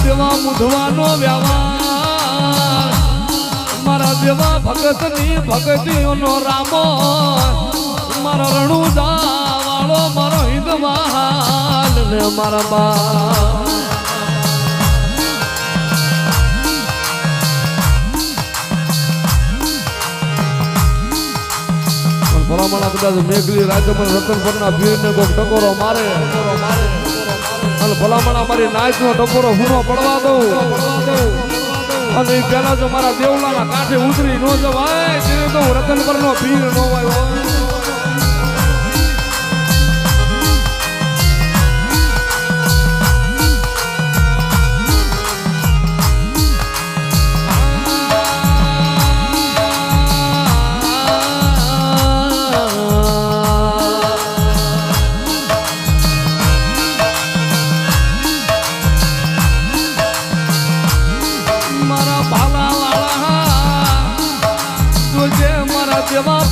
જેવા મુઢવાનો વ્યવહાર મારા જેવા ભગતની ભગતીઓનો રામો મારો રણુજા વાળો મારો હિંદવાલ ને મારા બા ભલામણા કદાચ મેઘલી રાજ્યમાં રતનપરના વીરને કોઈક ટકોરો મારે અને ભલામણા મારી નાચનો ટકોરો હુનો પડવા દઉં અને પેલા જો મારા દેવલાના કાંઠે ઉતરી ન જવાય તેને તો રતનપરનો વીર ન હોય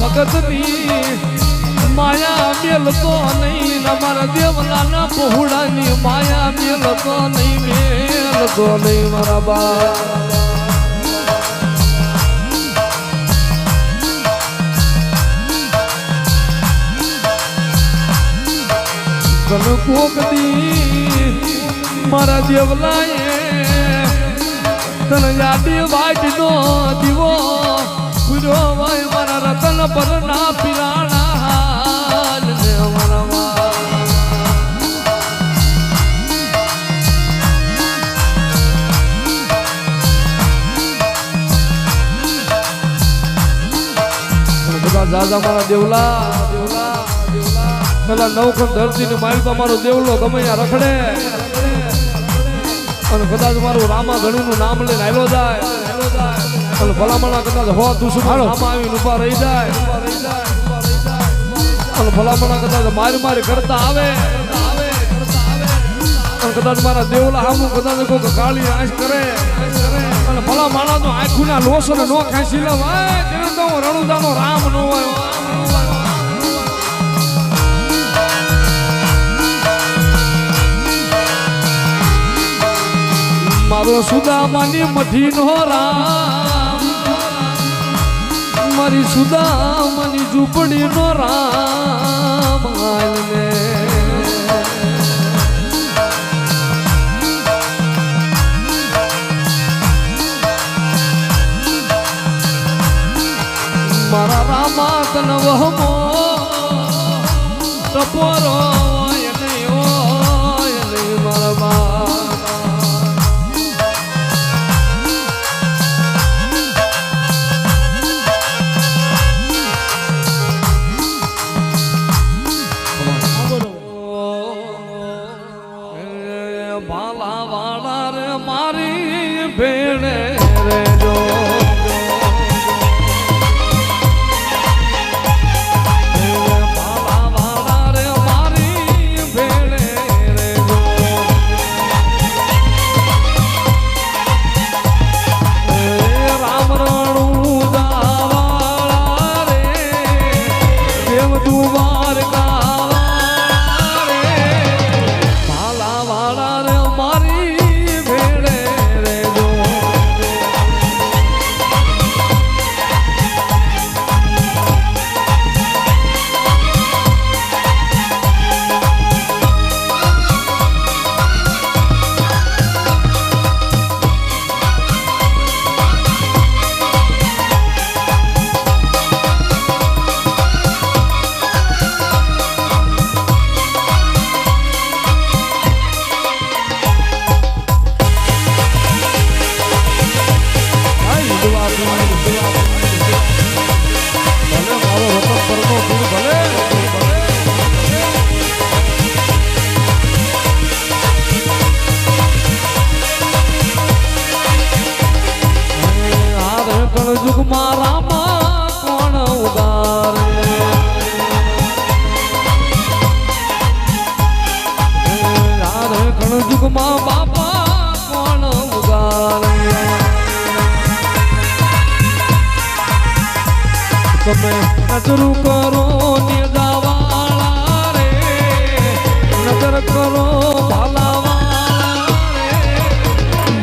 ભગતની માયા મેલતો નહીં મારા દેવલાના પહોળાની માયા મેલતો નહીં મારા બા કોકદી મારા દેવલાએ તને યાદી વાટનો દીવો મારા રતન પર ના પીરાણા ને અમારા બધા દાદા મારા દેવલા પેલા નવખંડ ધરતી ને મારી તો મારો દેવલો ગમે ત્યાં રખડે અને કદાચ મારું રામા ઘણીનું નામ લઈને આવેલો જાય અને ભલામણા કદાચ હો દુશ્મન આવીને ઉભા રહી જાય અને ભલામણા કદાચ મારી કરતા આવે અને કદાચ મારા દેવલા હામું કદાચ કોઈ કાળી આંખ કરે અને ભલામણા તો આંખુના લોસને નો ખાંસી લેવાય તેને તો રણુદાનો રામ નો હોય મારો સુદામાની મઠી નો રામ મારી સુદામાની ઝૂંપડી નો રામ મારા રામા તન વહમો ટપોરો મારા યુગમાં બાપા કોણ ઉગારે તમે નજરું કરો નિદાવાળા રે નજર કરો ભાલાવાળા રે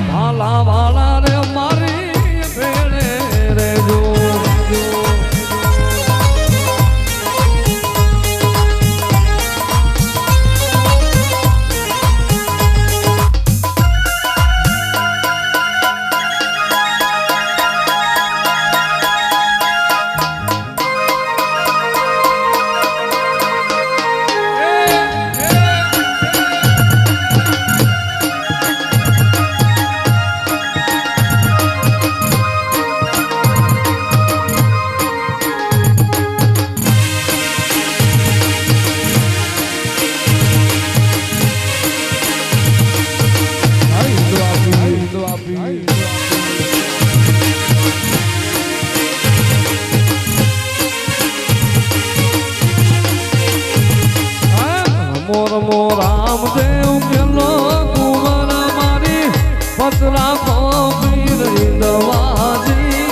રામદેવ કેલો કુંવર મારી પતરા પીર દવાજી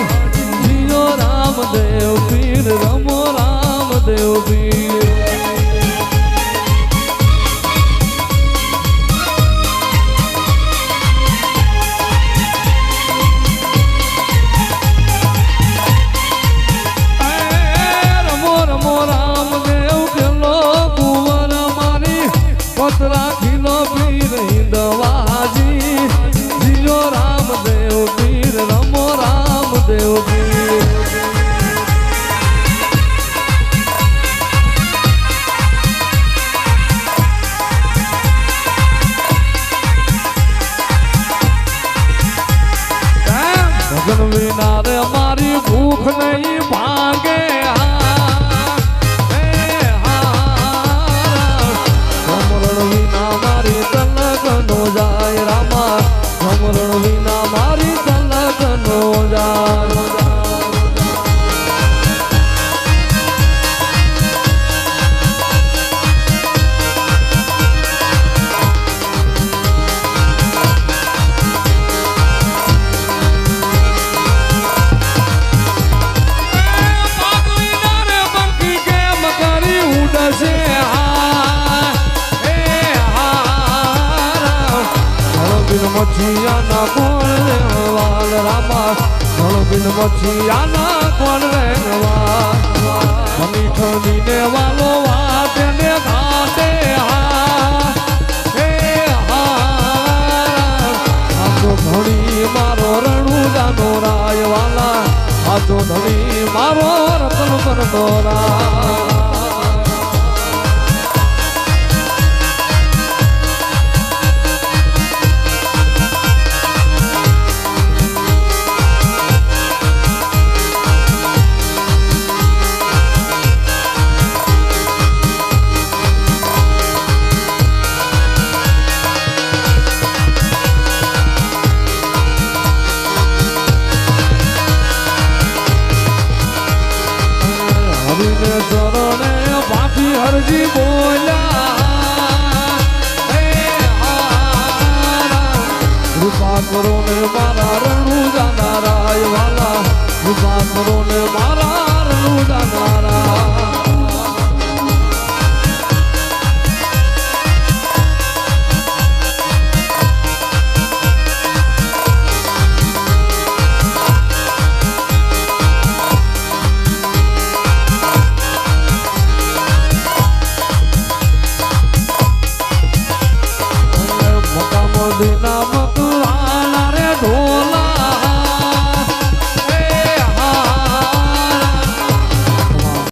જીઓ રામદેવ પીર રમો રામદેવ પીર રાખીલો પીર દવાજી જીઓ રામદેવ પીર રમો રામદેવ પીર ભજન વિના રે મારી ભૂખ નહીં ભાગે જાય રામા સમરણ વિના મારી તલક નો જાય મછિયાના કોણ રેવાલ રામા બિન મછિયાના કોણ રેવા મીઠો ને વાલો વાતે ને ઘાટે હે આજો ધણી મારો રણુજાનો રાય વાલા આજો ધણી મારો રતન કરતો રા ચરણે પાછી હરજી બોલ્યા કૃપા કરો ને મારા રણુ જાનારાય વાલા કૃપા કરો ને મારા રણુ જાનારા નામ